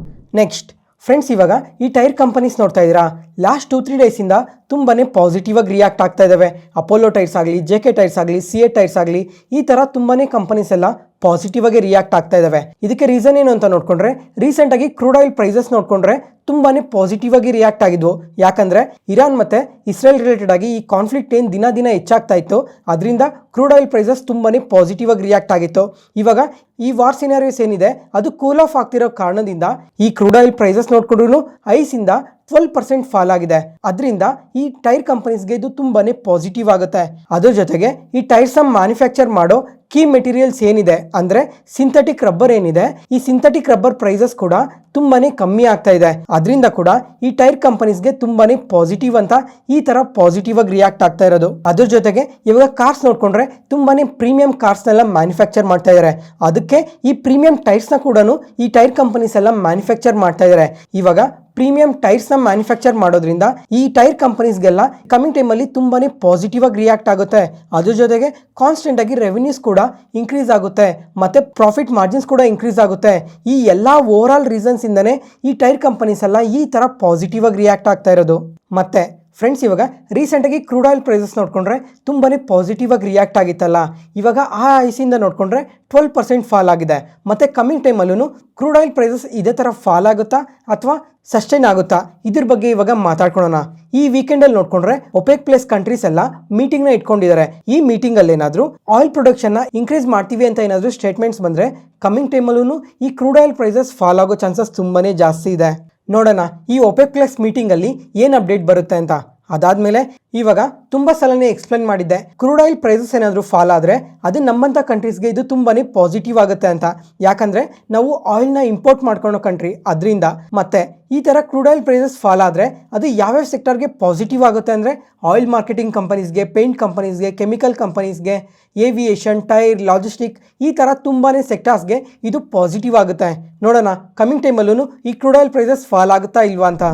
ನೆಕ್ಸ್ಟ್ ಫ್ರೆಂಡ್ಸ್ ಇವಾಗ ಈ ಟೈರ್ ಕಂಪನೀಸ್ ನೋಡ್ತಾ ಇದ್ದೀರಾ, ಲಾಸ್ಟ್ 2-3 ಡೇಸಿಂದ ತುಂಬಾನೇ ಪಾಸಿಟಿವ್ ಆಗಿ ರಿಯಾಕ್ಟ್ ಆಗ್ತಾ ಇದ್ದಾವೆ. ಅಪೋಲೋ ಟೈರ್ಸ್ ಆಗಲಿ, JK ಟೈರ್ಸ್ ಆಗಲಿ, CA ಟೈರ್ಸ್ ಆಗಲಿ, ಈ ಥರ ತುಂಬಾನೇ ಕಂಪನೀಸ್ ಎಲ್ಲ ಪಾಸಿಟಿವ್ ಆಗಿ ರಿಯಾಕ್ಟ್ ಆಗ್ತಾ ಇದ್ದಾವೆ. ಇದಕ್ಕೆ ರೀಸನ್ ಏನು ಅಂತ ನೋಡ್ಕೊಂಡ್ರೆ ರೀಸೆಂಟ್ ಆಗಿ ಕ್ರೂಡ್ ಆಯಿಲ್ ಪ್ರೈಸಸ್ ನೋಡ್ಕೊಂಡ್ರೆ ತುಂಬಾನೇ ಪಾಸಿಟಿವ್ ಆಗಿ ರಿಯಾಕ್ಟ್ ಆಗಿದ್ವು. ಯಾಕಂದ್ರೆ ಇರಾನ್ ಮತ್ತೆ ಇಸ್ರೇಲ್ ರಿಲೇಟೆಡ್ ಆಗಿ ಈ ಕಾನ್ಫ್ಲಿಕ್ಟ್ ಏನು ದಿನ ಹೆಚ್ಚಾಗ್ತಾ ಇತ್ತು, ಅದರಿಂದ ಕ್ರೂಡ್ ಆಯಿಲ್ ಪ್ರೈಸಸ್ ತುಂಬಾನೇ ಪಾಸಿಟಿವ್ ಆಗಿ ರಿಯಾಕ್ಟ್ ಆಗಿತ್ತು. ಇವಾಗ ಈ ವಾರ್ ಸಿನಾರಿಯೋಸ್ ಏನಿದೆ ಅದು ಕೂಲ್ ಆಫ್ ಆಗ್ತಿರೋ ಕಾರಣದಿಂದ ಈ ಕ್ರೂಡ್ ಆಯಿಲ್ ಪ್ರೈಸಸ್ ನೋಡ್ಕೊಂಡ್ರು ಐಸಿಂದ 12% ಫಾಲ್ ಆಗಿದೆ. ಅದರಿಂದ ಈ ಟೈರ್ ಕಂಪನೀಸ್ಗೆ ಇದು ತುಂಬಾನೇ ಪಾಸಿಟಿವ್ ಆಗುತ್ತೆ. ಅದ್ರ ಜೊತೆಗೆ ಈ ಟೈರ್ಸ್ ಮ್ಯಾನುಫ್ಯಾಕ್ಚರ್ ಮಾಡೋ ಕೀ ಮೆಟೀರಿಯಲ್ಸ್ ಏನಿದೆ ಅಂದ್ರೆ ಸಿಂಥೆಟಿಕ್ ರಬ್ಬರ್ ಏನಿದೆ, ಈ ಸಿಂಥೆಟಿಕ್ ರಬ್ಬರ್ ಪ್ರೈಸಸ್ ಕೂಡ ತುಂಬಾನೇ ಕಮ್ಮಿ ಆಗ್ತಾ ಇದೆ. ಅದರಿಂದ ಕೂಡ ಈ ಟೈರ್ ಕಂಪನೀಸ್ಗೆ ತುಂಬಾನೇ ಪಾಸಿಟಿವ್ ಅಂತ ಈ ತರ ಪಾಸಿಟಿವ್ ಆಗಿ ರಿಯಾಕ್ಟ್ ಆಗ್ತಾ ಇರೋದು. ಅದ್ರ ಜೊತೆಗೆ ಇವಾಗ ಕಾರ್ಸ್ ನೋಡ್ಕೊಂಡ್ರೆ ತುಂಬಾನೇ ಪ್ರೀಮಿಯಂ ಕಾರ್ಸ್ನೆಲ್ಲ ಮ್ಯಾನುಫ್ಯಾಕ್ಚರ್ ಮಾಡ್ತಾ ಇದ್ದಾರೆ. ಅದಕ್ಕೆ ಈ ಪ್ರೀಮಿಯಂ ಟೈರ್ಸ್ನ ಕೂಡ ಈ ಟೈರ್ ಕಂಪನೀಸ್ ಎಲ್ಲ ಮ್ಯಾನುಫ್ಯಾಕ್ಚರ್ ಮಾಡ್ತಾ ಇದ್ದಾರೆ. ಇವಾಗ ಪ್ರೀಮಿಯಂ ಟೈರ್ಸ್ನ ಮ್ಯಾನುಫ್ಯಾಕ್ಚರ್ ಮಾಡೋದ್ರಿಂದ ಈ ಟೈರ್ ಕಂಪನೀಸ್ಗೆಲ್ಲ ಕಮಿಂಗ್ ಟೈಮಲ್ಲಿ ತುಂಬಾನೇ ಪಾಸಿಟಿವ್ ಆಗಿ ರಿಯಾಕ್ಟ್ ಆಗುತ್ತೆ. ಅದ್ರ ಜೊತೆಗೆ ಕಾನ್ಸ್ಟೆಂಟ್ ಆಗಿ ರೆವೆನ್ಯೂಸ್ ಕೂಡ ಇನ್ಕ್ರೀಸ್ ಆಗುತ್ತೆ, ಮತ್ತೆ ಪ್ರಾಫಿಟ್ ಮಾರ್ಜಿನ್ಸ್ ಕೂಡ ಇನ್ಕ್ರೀಸ್ ಆಗುತ್ತೆ. ಈ ಎಲ್ಲ ಓವರ್ ಆಲ್ ರೀಸನ್ಸ್ ಇಂದನೇ ಈ ಟೈರ್ ಕಂಪನೀಸ್ ಎಲ್ಲ ಈ ತರ ಪಾಸಿಟಿವ್ ಆಗಿ ರಿಯಾಕ್ಟ್ ಆಗ್ತಾ ಇರೋದು. ಮತ್ತೆ ಫ್ರೆಂಡ್ಸ್ ಇವಾಗ ರೀಸೆಂಟಾಗಿ ಕ್ರೂಡ್ ಆಯಿಲ್ ಪ್ರೈಸಸ್ ನೋಡ್ಕೊಂಡ್ರೆ ತುಂಬಾನೇ ಪಾಸಿಟಿವ್ ಆಗಿ ರಿಯಾಕ್ಟ್ ಆಗಿತ್ತಲ್ಲ, ಇವಾಗ ಆ ಐಸಿಂದ ನೋಡ್ಕೊಂಡ್ರೆ 12% ಫಾಲ್ ಆಗಿದೆ. ಮತ್ತೆ ಕಮಿಂಗ್ ಟೈಮಲ್ಲೂ ಕ್ರೂಡ್ ಆಯಿಲ್ ಪ್ರೈಸಸ್ ಇದೇ ಥರ ಫಾಲ್ ಆಗುತ್ತಾ ಅಥವಾ ಸಸ್ಟೈನ್ ಆಗುತ್ತಾ, ಇದ್ರ ಬಗ್ಗೆ ಇವಾಗ ಮಾತಾಡ್ಕೊಳ್ಳೋಣ. ಈ ವೀಕೆಂಡಲ್ಲಿ ನೋಡ್ಕೊಂಡ್ರೆ ಒಪೆಕ್ ಪ್ಲಸ್ ಕಂಟ್ರೀಸ್ ಎಲ್ಲ ಮೀಟಿಂಗ್ನ ಇಟ್ಕೊಂಡಿದ್ದಾರೆ. ಈ ಮೀಟಿಂಗಲ್ಲಿ ಏನಾದರೂ ಆಯಿಲ್ ಪ್ರೊಡಕ್ಷನ್ನ ಇನ್ಕ್ರೀಸ್ ಮಾಡ್ತೀವಿ ಅಂತ ಏನಾದರೂ ಸ್ಟೇಟ್ಮೆಂಟ್ಸ್ ಬಂದರೆ ಕಮಿಂಗ್ ಟೈಮಲ್ಲೂ ಈ ಕ್ರೂಡ್ ಆಯಿಲ್ ಪ್ರೈಸಸ್ ಫಾಲ್ ಆಗೋ ಚಾನ್ಸಸ್ ತುಂಬಾನೇ ಜಾಸ್ತಿ ಇದೆ. ನೋಡೋಣ ಈ ಒಪೆಕ್ ಪ್ಲಸ್ ಮೀಟಿಂಗಲ್ಲಿ ಏನು ಅಪ್ಡೇಟ್ ಬರುತ್ತೆ ಅಂತ. ಅದಾದಮೇಲೆ ಇವಾಗ ತುಂಬ ಸಲನೇ ಎಕ್ಸ್ಪ್ಲೇನ್ ಮಾಡಿದ್ದೆ, ಕ್ರೂಡ್ ಆಯಿಲ್ ಪ್ರೈಸಸ್ ಏನಾದರೂ ಫಾಲ್ ಆದರೆ ಅದು ನಮ್ಮಂಥ ಕಂಟ್ರೀಸ್ಗೆ ಇದು ತುಂಬಾನೇ ಪಾಸಿಟಿವ್ ಆಗುತ್ತೆ ಅಂತ. ಯಾಕಂದರೆ ನಾವು ಆಯಿಲ್ನ ಇಂಪೋರ್ಟ್ ಮಾಡ್ಕೊಳ್ಳೋ ಕಂಟ್ರಿ, ಅದರಿಂದ ಮತ್ತೆ ಈ ಥರ ಕ್ರೂಡ್ ಆಯಿಲ್ ಪ್ರೈಸಸ್ ಫಾಲ್ ಆದರೆ ಅದು ಯಾವ್ಯಾವ ಸೆಕ್ಟರ್ಗೆ ಪಾಸಿಟಿವ್ ಆಗುತ್ತೆ ಅಂದರೆ ಆಯಿಲ್ ಮಾರ್ಕೆಟಿಂಗ್ ಕಂಪನೀಸ್ಗೆ, ಪೇಂಟ್ ಕಂಪನೀಸ್ಗೆ, ಕೆಮಿಕಲ್ ಕಂಪನೀಸ್ಗೆ, ಏವಿಯೇಷನ್, ಟೈರ್, ಲಾಜಿಸ್ಟಿಕ್, ಈ ಥರ ತುಂಬಾ ಸೆಕ್ಟರ್ಸ್ಗೆ ಇದು ಪಾಸಿಟಿವ್ ಆಗುತ್ತೆ. ನೋಡೋಣ ಕಮಿಂಗ್ ಟೈಮಲ್ಲೂ ಈ ಕ್ರೂಡ್ ಆಯಿಲ್ ಪ್ರೈಸಸ್ ಫಾಲ್ ಆಗುತ್ತಾ ಇಲ್ವಾ ಅಂತ.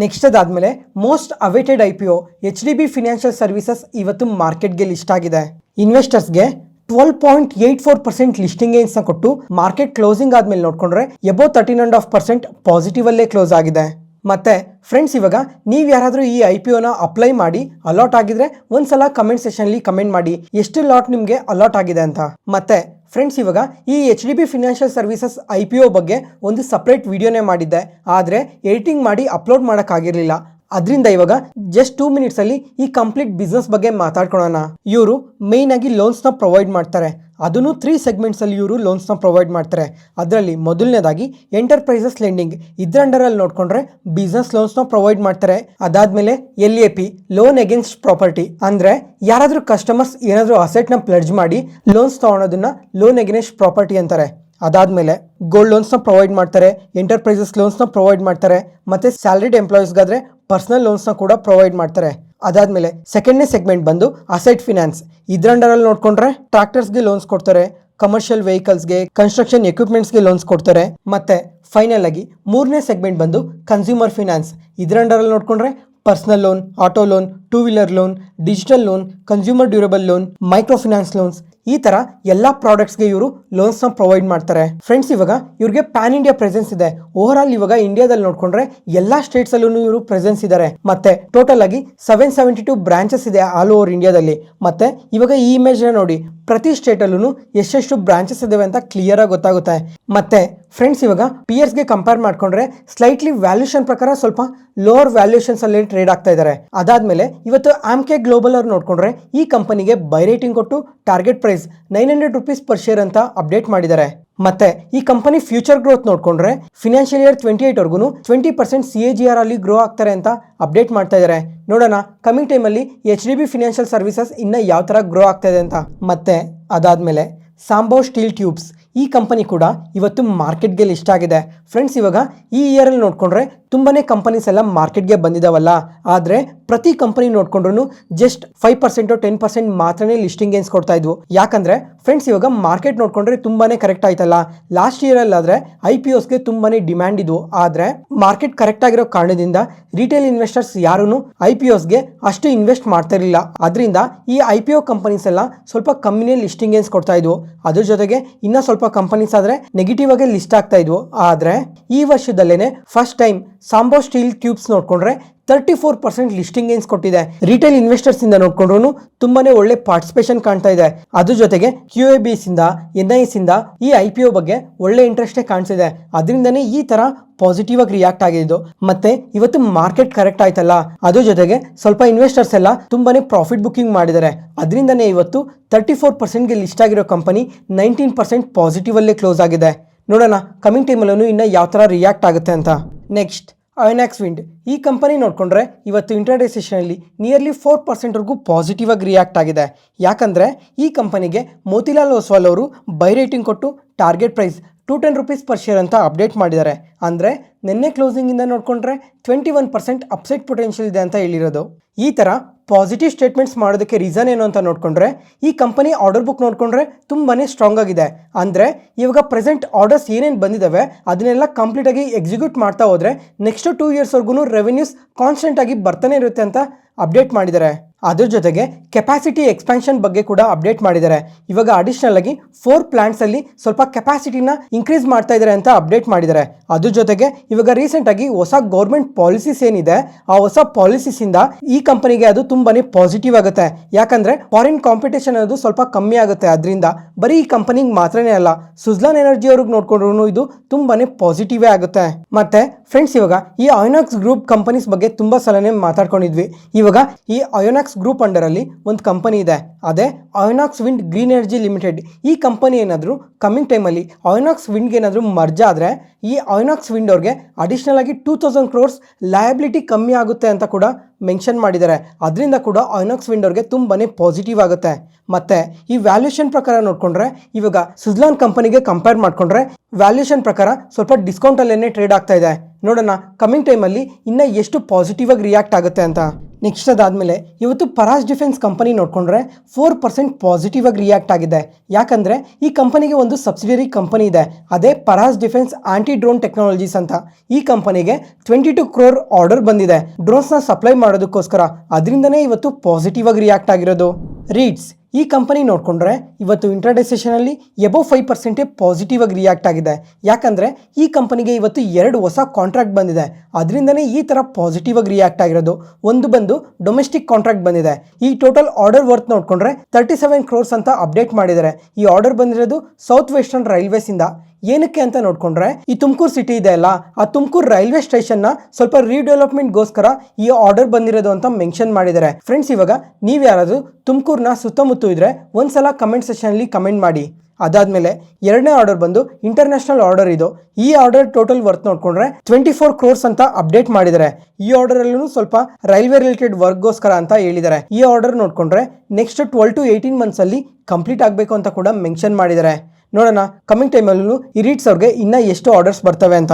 ನೆಕ್ಸ್ಟ್ ಅದಾದಮೇಲೆ most awaited IPO HDB financial services ಇವತ್ತು ಮಾರ್ಕೆಟ್ಗೆ ಲಿಸ್ಟ್ ಆಗಿದೆ. ಇನ್ವೆಸ್ಟರ್ಸ್ಗೆ 12.84% ಲಿಸ್ಟಿಂಗ್ ಗೇನ್ಸ್ನ ಕೊಟ್ಟು ಮಾರ್ಕೆಟ್ ಕ್ಲೋಸಿಂಗ್ ಆದ್ಮೇಲೆ ನೋಡ್ಕೊಂಡ್ರೆ ಎಬೋ 13.5% ಪಾಸಿಟಿವ್ ಅಲ್ಲೇ ಕ್ಲೋಸ್ ಆಗಿದೆ. ಮತ್ತೆ ಫ್ರೆಂಡ್ಸ್, ಇವಾಗ ನೀವು ಯಾರಾದರೂ ಈ IPOನ ಅಪ್ಲೈ ಮಾಡಿ ಅಲಾಟ್ ಆಗಿದ್ರೆ ಒಂದ್ಸಲ ಕಮೆಂಟ್ ಸೆಷನ್ಲಿ ಕಮೆಂಟ್ ಮಾಡಿ ಎಷ್ಟು ಲಾಟ್ ನಿಮಗೆ ಅಲಾಟ್ ಆಗಿದೆ ಅಂತ. ಮತ್ತೆ ಫ್ರೆಂಡ್ಸ್, ಇವಾಗ ಈ HDB ಫಿನಾನ್ಷಿಯಲ್ ಸರ್ವಿಸಸ್ IPO ಬಗ್ಗೆ ಒಂದು ಸಪ್ರೇಟ್ ವಿಡಿಯೋನೇ ಮಾಡಿದ್ದೆ, ಆದರೆ ಎಡಿಟಿಂಗ್ ಮಾಡಿ ಅಪ್ಲೋಡ್ ಮಾಡೋಕ್ಕಾಗಿರಲಿಲ್ಲ. ಅದರಿಂದ ಇವಾಗ ಜಸ್ಟ್ 2 ಮಿನಿಟ್ಸ್ ಅಲ್ಲಿ ಈ ಕಂಪ್ಲೀಟ್ ಬಿಸ್ನೆಸ್ ಬಗ್ಗೆ ಮಾತಾಡ್ಕೊಳ್ಳೋಣ. ಇವರು ಮೇನ್ ಆಗಿ ಲೋನ್ಸ್ನ ಪ್ರೊವೈಡ್ ಮಾಡ್ತಾರೆ, ಅದನ್ನು 3 ಸೆಗ್ಮೆಂಟ್ಸ್ ಅಲ್ಲಿ ಇವರು ಲೋನ್ಸ್ನ ಪ್ರೊವೈಡ್ ಮಾಡ್ತಾರೆ. ಅದರಲ್ಲಿ ಮೊದಲನೇದಾಗಿ ಎಂಟರ್ಪ್ರೈಸಸ್ ಲೆಂಡಿಂಗ್, ಇದ್ರ ಅಂಡರಲ್ಲಿ ನೋಡ್ಕೊಂಡ್ರೆ ಬಿಸ್ನೆಸ್ ಲೋನ್ಸ್ನ ಪ್ರೊವೈಡ್ ಮಾಡ್ತಾರೆ. ಅದಾದ್ಮೇಲೆ LAP, ಲೋನ್ ಅಗೇನ್ಸ್ಟ್ ಪ್ರಾಪರ್ಟಿ, ಅಂದ್ರೆ ಯಾರಾದ್ರೂ ಕಸ್ಟಮರ್ಸ್ ಏನಾದ್ರೂ ಅಸೆಟ್ನ ಪ್ಲೆಡ್ಜ್ ಮಾಡಿ ಲೋನ್ಸ್ ತಗೊಳೋದನ್ನ ಲೋನ್ ಅಗೇನ್ಸ್ಟ್ ಪ್ರಾಪರ್ಟಿ ಅಂತಾರೆ. ಅದಾದ್ಮೇಲೆ ಗೋಲ್ಡ್ ಲೋನ್ಸ್ನ ಪ್ರೊವೈಡ್ ಮಾಡ್ತಾರೆ, ಎಂಟರ್ಪ್ರೈಸಸ್ ಲೋನ್ಸ್ನ ಪ್ರೊವೈಡ್ ಮಾಡ್ತಾರೆ, ಮತ್ತೆ ಸ್ಯಾಲರಿಡ್ ಎಂಪ್ಲಾಯೀಸ್ಗಾದ್ರೆ ಪರ್ಸನಲ್ ಲೋನ್ಸ್ನ ಕೂಡ ಪ್ರೊವೈಡ್ ಮಾಡ್ತಾರೆ. ಅದಾದ್ಮೇಲೆ ಸೆಕೆಂಡ್ನೇ ಸೆಗ್ಮೆಂಟ್ ಬಂದು ಅಸೆಟ್ ಫಿನಾನ್ಸ್, ಇದ್ರ ಅಂಡರಲ್ಲಿ ನೋಡ್ಕೊಂಡ್ರೆ ಟ್ರಾಕ್ಟರ್ಸ್ಗೆ ಲೋನ್ಸ್ ಕೊಡ್ತಾರೆ, ಕಮರ್ಷಿಯಲ್ ವೆಹಿಕಲ್ಸ್ಗೆ, ಕನ್ಸ್ಟ್ರಕ್ಷನ್ ಎಕ್ವಿಪ್ಮೆಂಟ್ಸ್ಗೆ ಲೋನ್ಸ್ ಕೊಡ್ತಾರೆ. ಮತ್ತೆ ಫೈನಲ್ ಆಗಿ ಮೂರನೇ ಸೆಗ್ಮೆಂಟ್ ಬಂದು ಕನ್ಸ್ಯೂಮರ್ ಫಿನಾನ್ಸ್, ಇದ್ರ ಅಂಡರಲ್ಲಿ ನೋಡ್ಕೊಂಡ್ರೆ personal loan, auto loan, 2 wheeler loan, digital loan, consumer durable loan, micro finance loans, ಈ ತರ ಎಲ್ಲ ಪ್ರಾಡಕ್ಟ್ಸ್ಗೆ ಇವರು ಲೋನ್ಸ್ನ ಪ್ರೊವೈಡ್ ಮಾಡ್ತಾರೆ. ಫ್ರೆಂಡ್ಸ್, ಇವಾಗ ಇವ್ರಿಗೆ ಪ್ಯಾನ್ ಇಂಡಿಯಾ ಪ್ರೆಸೆನ್ಸ್ ಇದೆ. ಓವರ್ ಆಲ್ ಇವಾಗ ಇಂಡಿಯಾದಲ್ಲಿ ನೋಡ್ಕೊಂಡ್ರೆ ಎಲ್ಲಾ ಸ್ಟೇಟ್ಸ್ ಅಲ್ಲೂ ಇವರು ಪ್ರೆಸೆನ್ಸ್ ಇದ್ದಾರೆ. ಮತ್ತೆ ಟೋಟಲ್ ಆಗಿ 772 ಬ್ರಾಂಚಸ್ ಇದೆ ಆಲ್ ಓವರ್ ಇಂಡಿಯಾದಲ್ಲಿ. ಮತ್ತೆ ಇವಾಗ ಈ ಇಮೇಜ್ ನೋಡಿ, ಪ್ರತಿ ಸ್ಟೇಟ್ ಅಲ್ಲೂ ಎಷ್ಟೆಷ್ಟು ಬ್ರಾಂಚಸ್ ಇದಾವೆ ಅಂತ ಕ್ಲಿಯರ್ ಆಗಿ ಗೊತ್ತಾಗುತ್ತೆ. ಮತ್ತೆ ಫ್ರೆಂಡ್ಸ್, ಇವಾಗ ಪಿಯರ್ಸ್ಗೆ ಕಂಪೇರ್ ಮಾಡ್ಕೊಂಡ್ರೆ ಸ್ಲೈಟ್ಲಿ ವ್ಯಾಲ್ಯೂಷನ್ ಪ್ರಕಾರ ಸ್ವಲ್ಪ ಲೋವರ್ ವ್ಯಾಲ್ಯೂಷನ್ಸ್ ಅಲ್ಲಿ ಟ್ರೇಡ್ ಆಗ್ತಾ ಇದ್ದಾರೆ. ಅದಾದ್ಮೇಲೆ ಇವತ್ತು ಆಮ್ಕೆ ಗ್ಲೋಬಲ್ ಅವ್ರು ನೋಡ್ಕೊಂಡ್ರೆ ಈ ಕಂಪನಿಗೆ ಬೈ ರೇಟಿಂಗ್ ಕೊಟ್ಟು target price 900 rupees per share ಅಂತ ಅಪ್ಡೇಟ್ ಮಾಡಿದ್ದಾರೆ. ಮತ್ತೆ ಈ ಕಂಪನಿ ಫ್ಯೂಚರ್ ಗ್ರೋತ್ ನೋಡ್ಕೊಂಡ್ರೆ ಫಿನಾನ್ಷಿಯಲ್ ಇಯರ್ 28 ವರ್ಗು 20% CAGR ಅಲ್ಲಿ ಗ್ರೋ ಆಗ್ತಾರೆ ಅಂತ ಅಪ್ಡೇಟ್ ಮಾಡ್ತಾ ಇದ್ದಾರೆ. ನೋಡೋಣ ಕಮಿಂಗ್ ಟೈಮಲ್ಲಿ HDB ಫಿನಾನ್ಷಿಯಲ್ ಸರ್ವಿಸಸ್ ಇನ್ನ ಯಾವ ತರ ಗ್ರೋ ಆಗ್ತಾ ಇದೆ ಅಂತ. ಮತ್ತೆ ಅದಾದ್ಮೇಲೆ ಸಾಂಬೋ ಸ್ಟೀಲ್ ಟ್ಯೂಬ್ಸ್, ಈ ಕಂಪನಿ ಕೂಡ ಇವತ್ತು ಮಾರ್ಕೆಟ್ಗೆ ಲಿಸ್ಟ್ ಆಗಿದೆ. ಫ್ರೆಂಡ್ಸ್, ಇವಾಗ ಈ ಇಯರಲ್ಲಿ ನೋಡ್ಕೊಂಡ್ರೆ ತುಂಬಾನೇ ಕಂಪನೀಸ್ ಎಲ್ಲ ಮಾರ್ಕೆಟ್ಗೆ ಬಂದಿದಾವಲ್ಲ, ಆದರೆ ಪ್ರತಿ ಕಂಪನಿ ನೋಡ್ಕೊಂಡ್ರು ಜಸ್ಟ್ 5% 10% ಮಾತ್ರನೇ ಲಿಸ್ಟಿಂಗ್ ಗೇನ್ಸ್ ಕೊಡ್ತಾ ಇದ್ವು. ಯಾಕಂದ್ರೆ ಫ್ರೆಂಡ್ಸ್, ಇವಾಗ ಮಾರ್ಕೆಟ್ ನೋಡ್ಕೊಂಡ್ರೆ ತುಂಬಾನೇ ಕರೆಕ್ಟ್ ಆಯ್ತಲ್ಲ. ಲಾಸ್ಟ್ ಇಯರ್ ಅಲ್ಲಾದ್ರೆ IPOಸ್ಗೆ ತುಂಬಾನೇ ಡಿಮ್ಯಾಂಡ್ ಇದ್ವು, ಆದ್ರೆ ಮಾರ್ಕೆಟ್ ಕರೆಕ್ಟ್ ಆಗಿರೋ ಕಾರಣದಿಂದ ರಿಟೇಲ್ ಇನ್ವೆಸ್ಟರ್ಸ್ ಯಾರು IPOಸ್ಗೆ ಅಷ್ಟು ಇನ್ವೆಸ್ಟ್ ಮಾಡ್ತಾ ಇರಲಿಲ್ಲ. ಅದರಿಂದ ಈ IPO ಕಂಪನೀಸ್ ಎಲ್ಲ ಸ್ವಲ್ಪ ಕಮ್ಮಿನೇ ಲಿಸ್ಟಿಂಗ್ ಗೇನ್ಸ್ ಕೊಡ್ತಾ ಇದ್ವು. ಅದ್ರ ಜೊತೆಗೆ ಇನ್ನ ಸ್ವಲ್ಪ ಕಂಪನೀಸ್ ಆದ್ರೆ ನೆಗೆಟಿವ್ ಆಗಿ ಲಿಸ್ಟ್ ಆಗ್ತಾ ಇದ್ವು. ಆದ್ರೆ ಈ ವರ್ಷದಲ್ಲೇನೆ ಫಸ್ಟ್ ಟೈಮ್ ಸಾಂಬೋ ಸ್ಟೀಲ್ ಟ್ಯೂಬ್ಸ್ ನೋಡ್ಕೊಂಡ್ರೆ 34% ಲಿಸ್ಟಿಂಗ್ ಗೇನ್ಸ್ ಕೊಟ್ಟಿದೆ. ರಿಟೇಲ್ ಇನ್ವೆಸ್ಟರ್ಸ್ ಇಂದ ನೋಡ್ಕೊಂಡ್ರು ತುಂಬಾನೇ ಒಳ್ಳೆ ಪಾರ್ಟಿಸಿಪೇಷನ್ ಕಾಣ್ತಾ ಇದೆ. ಅದ್ರ ಜೊತೆಗೆ QABs ಇಂದ, NIS ಇಂದ ಈ IPO ಬಗ್ಗೆ ಒಳ್ಳೆ ಇಂಟ್ರೆಸ್ಟೇ ಕಾಣಿಸಿದೆ. ಅದರಿಂದನೇ ಈ ತರ ಪಾಸಿಟಿವ್ ಆಗಿ ರಿಯಾಕ್ಟ್ ಆಗಿದ್ದು. ಮತ್ತೆ ಇವತ್ತು ಮಾರ್ಕೆಟ್ ಕರೆಕ್ಟ್ ಆಯ್ತಲ್ಲ, ಅದ್ರ ಜೊತೆಗೆ ಸ್ವಲ್ಪ ಇನ್ವೆಸ್ಟರ್ಸ್ ಎಲ್ಲ ತುಂಬಾನೇ ಪ್ರಾಫಿಟ್ ಬುಕಿಂಗ್ ಮಾಡಿದ್ದಾರೆ. ಅದರಿಂದನೇ ಇವತ್ತು 34%ಗೆ ಲಿಸ್ಟ್ ಆಗಿರೋ ಕಂಪನಿ 19% ಪಾಸಿಟಿವ್ ಅಲ್ಲೇ ಕ್ಲೋಸ್ ಆಗಿದೆ. ನೋಡೋಣ ಕಮಿಂಗ್ ಟೈಮಲ್ಲೂ ಇನ್ನ ಯಾವ ತರ ರಿಯಾಕ್ಟ್ ಆಗುತ್ತೆ ಅಂತ. ನೆಕ್ಸ್ಟ್ ಐನಾಕ್ಸ್ ವಿಂಡ್, ಈ ಕಂಪನಿ ನೋಡ್ಕೊಂಡ್ರೆ ಇವತ್ತು ಇಂಟ್ರಾಡೇ ಸೆಷನಲ್ಲಿ ನಿಯರ್ಲಿ 4% ವರೆಗೂ ಪಾಸಿಟಿವ್ ಆಗಿ ರಿಯಾಕ್ಟ್ ಆಗಿದೆ. ಯಾಕಂದ್ರೆ ಈ ಕಂಪನಿಗೆ ಮೋತಿಲಾಲ್ ಓಸ್ವಾಲ್ ಅವರು ಬೈ ರೇಟಿಂಗ್ ಕೊಟ್ಟು target price 210 rupees per share ಅಂತ ಅಪ್ಡೇಟ್ ಮಾಡಿದ್ದಾರೆ. ಅಂದರೆ ನಿನ್ನೆ ಕ್ಲೋಸಿಂಗ್ ಇಂದ ನೋಡ್ಕೊಂಡ್ರೆ 21% ಅಪ್ಸೈಡ್ ಪೊಟೆನ್ಷಿಯಲ್ ಇದೆ ಅಂತ ಹೇಳಿರೋದು. ಈ ತರ ಪಾಸಿಟಿವ್ ಸ್ಟೇಟ್ಮೆಂಟ್ಸ್ ಮಾಡೋದಕ್ಕೆ ರೀಸನ್ ಏನು ಅಂತ ನೋಡ್ಕೊಂಡ್ರೆ ಈ ಕಂಪನಿ ಆರ್ಡರ್ ಬುಕ್ ನೋಡ್ಕೊಂಡ್ರೆ ತುಂಬಾನೇ ಸ್ಟ್ರಾಂಗ್ ಆಗಿದೆ. ಅಂದ್ರೆ ಇವಾಗ ಪ್ರೆಸೆಂಟ್ ಆರ್ಡರ್ಸ್ ಏನೇನು ಬಂದಿದ್ದಾವೆ ಅದನ್ನೆಲ್ಲ ಕಂಪ್ಲೀಟ್ ಆಗಿ ಎಕ್ಸಿಕ್ಯೂಟ್ ಮಾಡ್ತಾ ಹೋದ್ರೆ ನೆಕ್ಸ್ಟ್ 2 ಇಯರ್ಸ್ ವರ್ಗು ರೆವೆನ್ಯೂಸ್ ಕಾನ್ಸ್ಟೆಂಟ್ ಆಗಿ ಬರ್ತಾನೆ ಇರುತ್ತೆ ಅಂತ ಅಪ್ಡೇಟ್ ಮಾಡಿದ್ದಾರೆ. ಅದ್ರ ಜೊತೆಗೆ ಕೆಪಾಸಿಟಿ ಎಕ್ಸ್ಪಾನ್ಷನ್ ಬಗ್ಗೆ ಕೂಡ ಅಪ್ಡೇಟ್ ಮಾಡಿದ್ದಾರೆ. ಇವಾಗ ಅಡಿಷನಲ್ ಆಗಿ 4 ಪ್ಲಾಂಟ್ಸ್ ಅಲ್ಲಿ ಸ್ವಲ್ಪ ಕೆಪಾಸಿಟಿನ ಇನ್ಕ್ರೀಸ್ ಮಾಡ್ತಾ ಇದ್ದಾರೆ ಅಂತ ಅಪ್ಡೇಟ್ ಮಾಡಿದ್ದಾರೆ. ಅದ್ರ ಜೊತೆಗೆ ಇವಾಗ ರೀಸೆಂಟ್ ಆಗಿ ಹೊಸ ಗೌರ್ಮೆಂಟ್ ಪಾಲಿಸೀಸ್ ಏನಿದೆ ಆ ಹೊಸ ಪಾಲಿಸೀಸ್ ಇಂದ ಈ ಕಂಪನಿಗೆ ಅದು ತುಂಬಾನೇ ಪಾಸಿಟಿವ್ ಆಗುತ್ತೆ. ಯಾಕಂದ್ರೆ ಫಾರಿನ್ ಕಾಂಪಿಟೇಷನ್ ಅನ್ನೋದು ಸ್ವಲ್ಪ ಕಮ್ಮಿ ಆಗುತ್ತೆ. ಅದರಿಂದ ಬರೀ ಈ ಕಂಪನಿಗೆ ಮಾತ್ರನೇ ಅಲ್ಲ, ಸುಜ್ಲಾನ್ ಎನರ್ಜಿ ಅವ್ರಿಗೆ ನೋಡ್ಕೊಂಡ್ರು ಇದು ತುಂಬಾನೇ ಪಾಸಿಟಿವ್ ಆಗುತ್ತೆ. ಮತ್ತೆ ಫ್ರೆಂಡ್ಸ್, ಇವಾಗ ಈ ಐನಾಕ್ಸ್ ಗ್ರೂಪ್ ಕಂಪನೀಸ್ ಬಗ್ಗೆ ತುಂಬಾ ಸಲನೇ ಮಾತಾಡ್ಕೊಂಡಿದ್ವಿ. ಇವಾಗ ಈ ಐನಾಕ್ಸ್ ಗ್ರೂಪ್ ಅಂಡರ್ ಅಲ್ಲಿ ಒಂದು ಕಂಪನಿ ಇದೆ, ಅದೇ INOX wind green energy limited. ಈ ಕಂಪನಿ ಏನಾದರೂ ಕಮಿಂಗ್ ಟೈಮಲ್ಲಿ ಐನಾಕ್ಸ್ ವಿಂಡ್ಗೆ ಏನಾದರೂ ಮರ್ಜ್ ಆದರೆ ಈ ಐನಾಕ್ಸ್ ವಿಂಡ್ ಅವ್ರಿಗೆ ಅಡಿಷನಲ್ ಆಗಿ 2000 crores ಲಯಬಿಲಿಟಿ ಕಮ್ಮಿ ಆಗುತ್ತೆ ಅಂತ ಕೂಡ ಮೆನ್ಷನ್ ಮಾಡಿದ್ದಾರೆ. ಅದರಿಂದ ಕೂಡ ಐನಾಕ್ಸ್ ವಿಂಡ್ ಅವ್ರಿಗೆ ತುಂಬಾನೇ ಪಾಸಿಟಿವ್ ಆಗುತ್ತೆ. ಮತ್ತೆ ಈ ವ್ಯಾಲ್ಯೂಷನ್ ಪ್ರಕಾರ ನೋಡ್ಕೊಂಡ್ರೆ ಇವಾಗ ಸುಜ್ಲಾನ್ ಕಂಪನಿಗೆ ಕಂಪೇರ್ ಮಾಡ್ಕೊಂಡ್ರೆ ವ್ಯಾಲ್ಯೂಷನ್ ಪ್ರಕಾರ ಸ್ವಲ್ಪ ಡಿಸ್ಕೌಂಟ್ ಅಲ್ಲೇನೆ ಟ್ರೇಡ್ ಆಗ್ತಾ ಇದೆ. ನೋಡೋಣ ಕಮಿಂಗ್ ಟೈಮಲ್ಲಿ ಇನ್ನ ಎಷ್ಟು ಪಾಸಿಟಿವ್ ಆಗಿ ರಿಯಾಕ್ಟ್ ಆಗುತ್ತೆ ಅಂತ. ನೆಕ್ಸ್ಟ್ ಅದಾದ್ಮೇಲೆ ಇವತ್ತು ಪರಾಸ್ ಡಿಫೆನ್ಸ್ ಕಂಪನಿ ನೋಡ್ಕೊಂಡ್ರೆ 4% ಪಾಸಿಟಿವ್ ಆಗಿ ರಿಯಾಕ್ಟ್ ಆಗಿದೆ. ಯಾಕಂದ್ರೆ ಈ ಕಂಪನಿಗೆ ಒಂದು ಸಬ್ಸಿಡಿಯರಿ ಕಂಪನಿ ಇದೆ, ಅದೇ ಪರಾಸ್ ಡಿಫೆನ್ಸ್ ಆಂಟಿ ಡ್ರೋನ್ ಟೆಕ್ನಾಲಜೀಸ್ ಅಂತ. ಈ ಕಂಪನಿಗೆ 22 crore ಆರ್ಡರ್ ಬಂದಿದೆ ಡ್ರೋನ್ಸ್ನ ಸಪ್ಲೈ ಮಾಡೋದಕ್ಕೋಸ್ಕರ. ಅದರಿಂದನೇ ಇವತ್ತು ಪಾಸಿಟಿವ್ ಆಗಿ ರಿಯಾಕ್ಟ್ ಆಗಿರೋದು. ರೀಡ್ಸ್, ಈ ಕಂಪನಿ ನೋಡಿಕೊಂಡ್ರೆ ಇವತ್ತು ಇಂಟ್ರಾಡೇ ಸೆಷನಲ್ಲಿ ಎಬೋವ್ 5% ಪಾಸಿಟಿವ್ ಆಗಿ ರಿಯಾಕ್ಟ್ ಆಗಿದೆ. ಯಾಕಂದರೆ ಈ ಕಂಪನಿಗೆ ಇವತ್ತು 2 ಹೊಸ ಕಾಂಟ್ರಾಕ್ಟ್ ಬಂದಿದೆ. ಅದರಿಂದನೇ ಈ ಥರ ಪಾಸಿಟಿವ್ ಆಗಿ ರಿಯಾಕ್ಟ್ ಆಗಿರೋದು. ಒಂದು ಬಂದು ಡೊಮೆಸ್ಟಿಕ್ ಕಾಂಟ್ರಾಕ್ಟ್ ಬಂದಿದೆ. ಈ ಟೋಟಲ್ ಆರ್ಡರ್ ವರ್ತ್ ನೋಡಿಕೊಂಡ್ರೆ 37 crores ಅಂತ ಅಪ್ಡೇಟ್ ಮಾಡಿದ್ದಾರೆ. ಈ ಆರ್ಡರ್ ಬಂದಿರೋದು ಸೌತ್ ವೆಸ್ಟರ್ನ್ ರೈಲ್ವೇಸಿಂದ. ಏನಕ್ಕೆ ಅಂತ ನೋಡಿಕೊಂಡ್ರೆ ಈ ತುಮಕೂರು ಸಿಟಿ ಇದೆ ಅಲ್ಲ, ಆ ತುಮಕೂರು ರೈಲ್ವೆ ಸ್ಟೇಷನ್ನ ಸ್ವಲ್ಪ ರೀಡೆವಲಪ್ಮೆಂಟ್ಗೋಸ್ಕರ ಈ ಆರ್ಡರ್ ಬಂದಿರೋದು ಅಂತ ಮೆನ್ಷನ್ ಮಾಡಿದ್ದಾರೆ. ಫ್ರೆಂಡ್ಸ್, ಇವಾಗ ನೀವು ಯಾರಾದರೂ ತುಮಕೂರಿನ ಸುತ್ತಮುತ್ತ ಇದ್ರೆ ಒಂದ್ಸಲ ಕಮೆಂಟ್ ಸೆಷನಲ್ಲಿ ಕಮೆಂಟ್ ಮಾಡಿ. ಅದಾದಮೇಲೆ ಎರಡನೇ ಆರ್ಡರ್ ಬಂದು ಇಂಟರ್ನ್ಯಾಷನಲ್ ಆರ್ಡರ್ ಇದು. ಈ ಆರ್ಡರ್ ಟೋಟಲ್ ವರ್ತ್ ನೋಡಿಕೊಂಡ್ರೆ 24 crores ಅಂತ ಅಪ್ಡೇಟ್ ಮಾಡಿದ್ದಾರೆ. ಈ ಆರ್ಡರಲ್ಲೂ ಸ್ವಲ್ಪ ರೈಲ್ವೆ ರಿಲೇಟೆಡ್ ವರ್ಕ್ಗೋಸ್ಕರ ಅಂತ ಹೇಳಿದ್ದಾರೆ. ಈ ಆರ್ಡರ್ ನೋಡಿಕೊಂಡ್ರೆ ನೆಕ್ಸ್ಟ್ 12 to 18 ಮಂತ್ಸಲ್ಲಿ ಕಂಪ್ಲೀಟ್ ಆಗಬೇಕು ಅಂತ ಕೂಡ ಮೆನ್ಷನ್ ಮಾಡಿದ್ದಾರೆ. ನೋಡೋಣ ಕಮಿಂಗ್ ಟೈಮಲ್ಲೂ ಈ ರೀಡ್ಸ್ ಅವ್ರಿಗೆ ಇನ್ನೂ ಎಷ್ಟು ಆರ್ಡರ್ಸ್ ಬರ್ತವೆ ಅಂತ.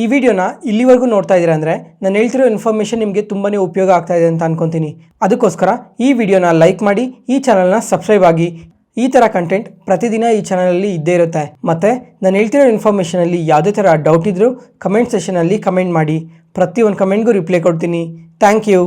ಈ ವಿಡಿಯೋನ ಇಲ್ಲಿವರೆಗೂ ನೋಡ್ತಾ ಇದ್ದೀರಾ ಅಂದರೆ ನಾನು ಹೇಳ್ತಿರೋ ಇನ್ಫಾರ್ಮೇಷನ್ ನಿಮಗೆ ತುಂಬಾ ಉಪಯೋಗ ಆಗ್ತಾ ಇದೆ ಅಂತ ಅನ್ಕೊತೀನಿ. ಅದಕ್ಕೋಸ್ಕರ ಈ ವಿಡಿಯೋನ ಲೈಕ್ ಮಾಡಿ, ಈ ಚಾನಲ್ನ ಸಬ್ಸ್ಕ್ರೈಬ್ ಆಗಿ. ಈ ಥರ ಕಂಟೆಂಟ್ ಪ್ರತಿದಿನ ಈ ಚಾನಲಲ್ಲಿ ಇದ್ದೇ ಇರುತ್ತೆ. ಮತ್ತು ನಾನು ಹೇಳ್ತಿರೋ ಇನ್ಫಾರ್ಮೇಷನಲ್ಲಿ ಯಾವುದೇ ಥರ ಡೌಟ್ ಇದ್ದರೂ ಕಮೆಂಟ್ ಸೆಷನಲ್ಲಿ ಕಮೆಂಟ್ ಮಾಡಿ. ಪ್ರತಿಯೊಂದು ಕಮೆಂಟ್ಗೂ ರಿಪ್ಲೈ ಕೊಡ್ತೀನಿ. Thank you.